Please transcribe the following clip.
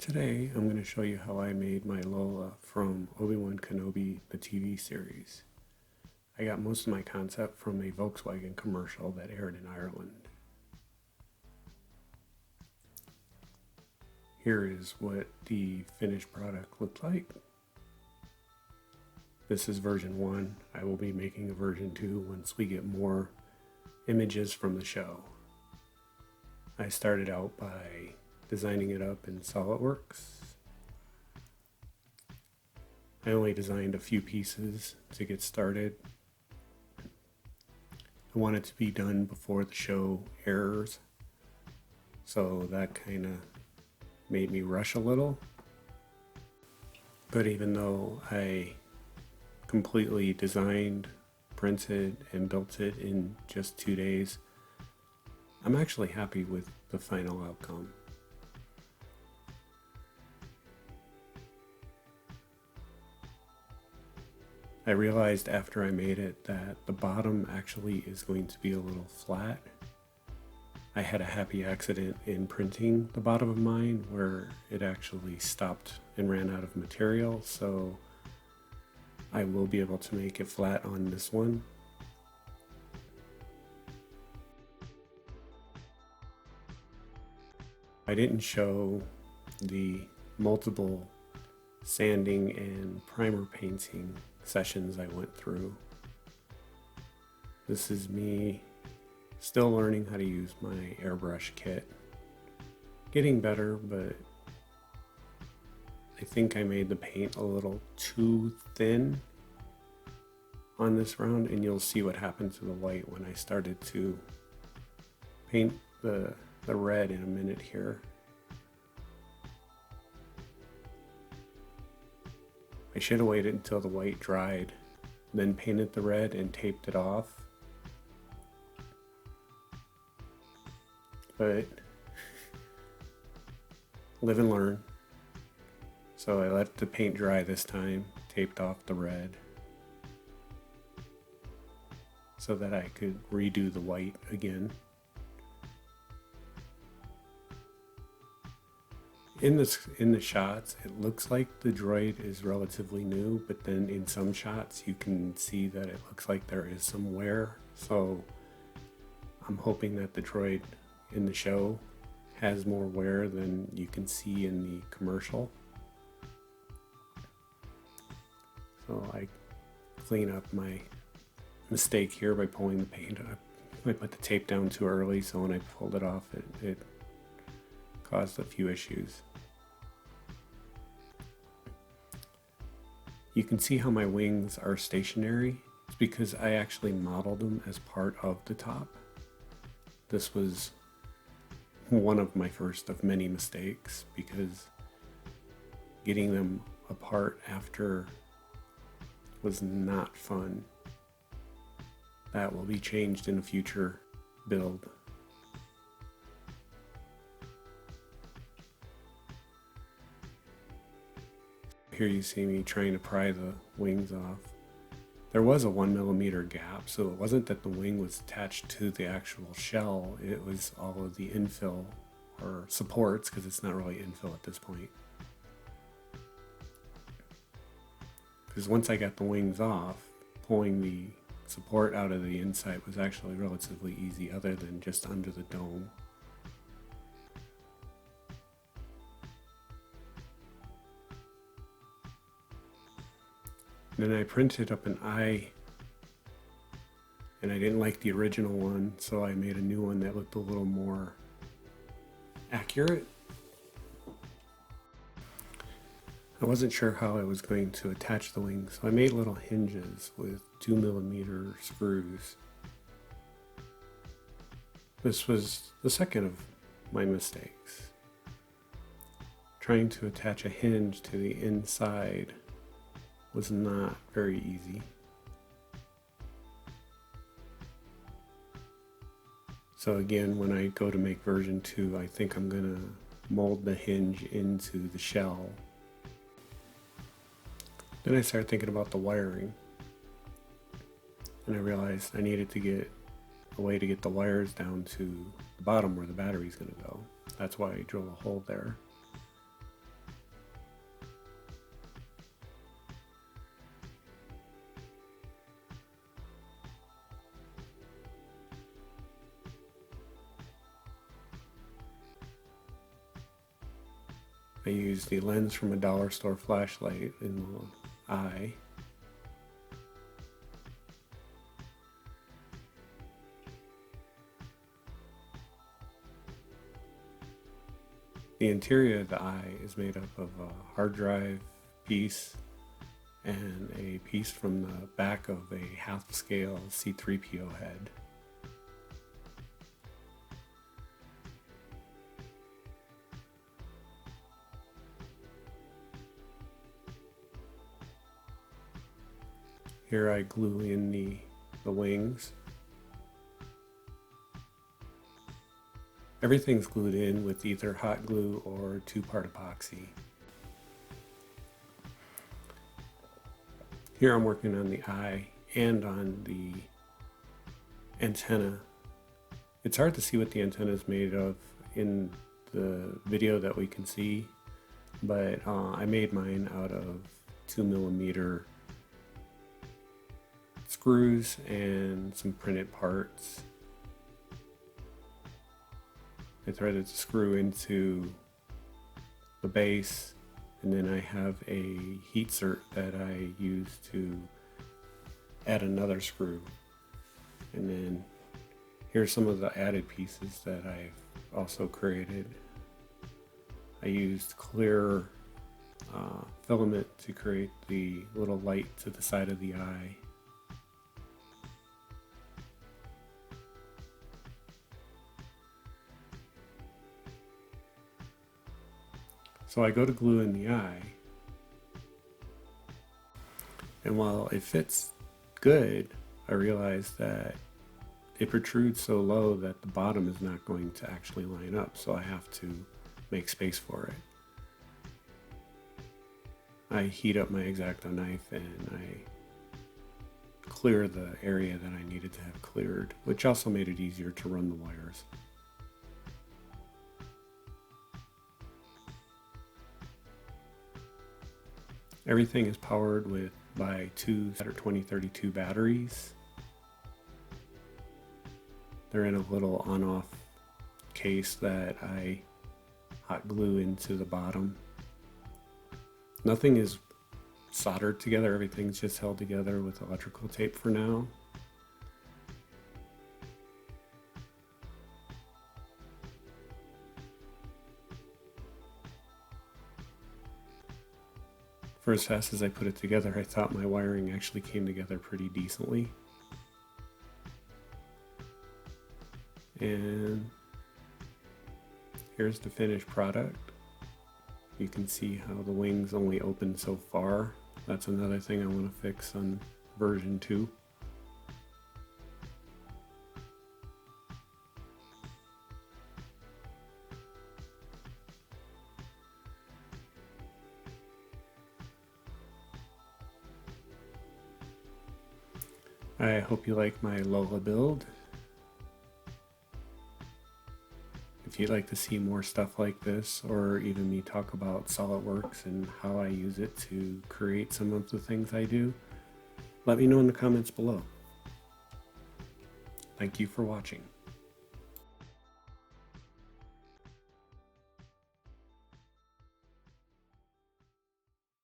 Today, I'm going to show you how I made my Lola from Obi-Wan Kenobi, the TV series. I got most of my concept from a Volkswagen commercial that aired in Ireland. Here is what the finished product looked like. This is version 1. I will be making a version 2 once we get more images from the show. I started out by designing it up in SolidWorks. I only designed a few pieces to get started. I want it to be done before the show airs, so that kind of made me rush a little. But even though I completely designed, printed, and built it in just 2 days, I'm actually happy with the final outcome. I realized after I made it that the bottom actually is going to be a little flat. I had a happy accident in printing the bottom of mine where it actually stopped and ran out of material, so I will be able to make it flat on this one. I didn't show the multiple sanding and primer painting sessions I went through. This is me still learning how to use my airbrush kit. Getting better, but I think I made the paint a little too thin on this round, and you'll see what happened to the white when I started to paint the red in a minute here. I should have waited until the white dried, then painted the red and taped it off. But live and learn. So I let the paint dry this time, taped off the red, so that I could redo the white again. In the shots, it looks like the droid is relatively new, but then in some shots you can see that it looks like there is some wear. So I'm hoping that the droid in the show has more wear than you can see in the commercial. So I clean up my mistake here by pulling the paint up. I put the tape down too early, so when I pulled it off, it caused a few issues. You can see how my wings are stationary. It's because I actually modeled them as part of the top. This was one of my first of many mistakes, because getting them apart after was not fun. That will be changed in a future build. Here you see me trying to pry the wings off. There was a 1mm gap, so it wasn't that the wing was attached to the actual shell, it was all of the infill, or supports, because it's not really infill at this point. Because once I got the wings off, pulling the support out of the inside was actually relatively easy, other than just under the dome. Then I printed up an eye, and I didn't like the original one, so I made a new one that looked a little more accurate. I wasn't sure how I was going to attach the wings, so I made little hinges with 2mm screws. This was the second of my mistakes. Trying to attach a hinge to the inside was not very easy. So again, when I go to make version 2, I think I'm gonna mold the hinge into the shell. Then I started thinking about the wiring, and I realized I needed to get a way to get the wires down to the bottom where the battery's gonna go. That's why I drilled a hole there. I used the lens from a dollar store flashlight in the eye. The interior of the eye is made up of a hard drive piece and a piece from the back of a half-scale C-3PO head. Here I glue in the wings. Everything's glued in with either hot glue or 2-part epoxy. Here I'm working on the eye and on the antenna. It's hard to see what the antenna is made of in the video that we can see, but I made mine out of 2mm screws and some printed parts. I threaded the screw into the base, and then I have a heat cert that I use to add another screw. And then here's some of the added pieces that I've also created. I used clear filament to create the little light to the side of the eye. So I go to glue in the eye, and while it fits good, I realize that it protrudes so low that the bottom is not going to actually line up, so I have to make space for it. I heat up my X-Acto knife and I clear the area that I needed to have cleared, which also made it easier to run the wires. Everything is powered by two 2032 batteries. They're in a little on-off case that I hot glue into the bottom. Nothing is soldered together, everything's just held together with electrical tape for now. For as fast as I put it together, I thought my wiring actually came together pretty decently. And here's the finished product. You can see how the wings only open so far. That's another thing I want to fix on version 2. I hope you like my Lola build. If you'd like to see more stuff like this, or even me talk about SolidWorks and how I use it to create some of the things I do, let me know in the comments below. Thank you for watching.